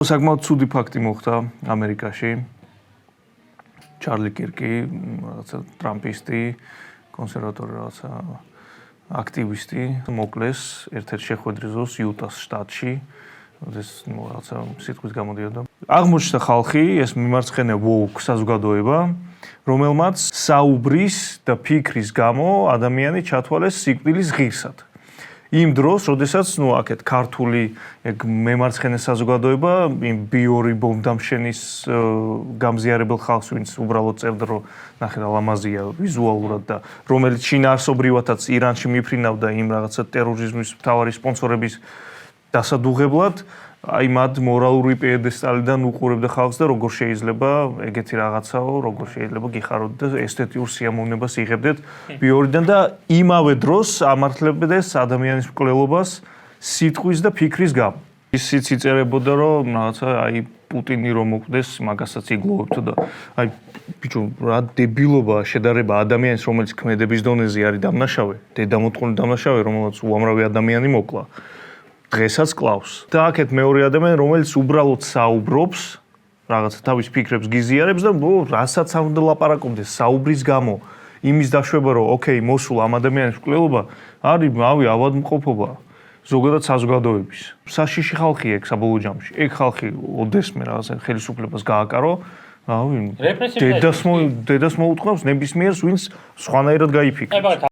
საკმაოდ ცუდი ფაქტი მოხდა ამერიკაში. ჩარლი კირკი, რაღაცა ტრამპისტი, კონსერვატორი რაღაცა აქტივისტი მოკლეს ერთ-ერთ შეხვედრის დროს იუტას შტატში. ეს რაღაცა სიტყვით გამოდიოდა. აღმოჩნდა ხალხი, ეს მიმარცხენე woke საზოგადოება, რომელმაც საუბრის და ფიქრის გამო ადამიანი ჩათვალეს სიკვდილის ღირსად. იმ დროს, როდესაც აქეთ ქართული მემარცხენე საზოგადოება, იმ ბიორი ბომბდამშენის გამზიარებელ ხალხს, ვინც უბრალოდ წერდა, რომ ნახე რა ლამაზია ვიზუალურად და რომელიც შინაარსობრივადაც ირანში მიფრინავდა იმ რაღაცა ტერორიზმის მთავარი სპონსორების დასადუღებლად, აი მათ მორალური პიედესტალიდან უყურებდა ხალხს და როგორ შეიძლება ეგეთი რაღაცაო, როგორ შეიძლება გიხაროთ და ესთეტიურ სიამოვნებას იღებდეთ ბიორიდან და იმავე დროს ამართლებდეს ადამიანის მკვლელობას სიტყვის და ფიქრის გამო. ისიც იწერებოდა, რომ რაღაცა აი პუტინი რომ მოკვდეს, მაგასაც იგლოვებთ და აი ბიჭო, რა დებილობაა შედარება ადამიანის, რომელიც ქმედების დონეზე არის დამნაშავე, დედამოწყული დამნაშავე, რომელსაც უამრავი ადამიანი მოკლა. დღესაც კლავს. და აქეთ მეორე ადამიანი, რომელიც უბრალოდ საუბრობს, რაღაცა თავის ფიქრებს გიზიარებს და რასაც არ უნდა ლაპარაკობდეს საუბრის გამო, იმის დაშვება, რომ ოკეი, მოსულ ამ ადამიანის მკვლელობა არის ავადმყოფობა. ზოგადად საზოგადოების. საშიში ხალხი ეგ საბოლოო ჯამში. ეგ ხალხი ოდესმე რაღაცა ხელისუფლებას გააკარო, დედას მოუწყავს ნებისმიერს, ვინც სხვანაირად გაიფიქრებს.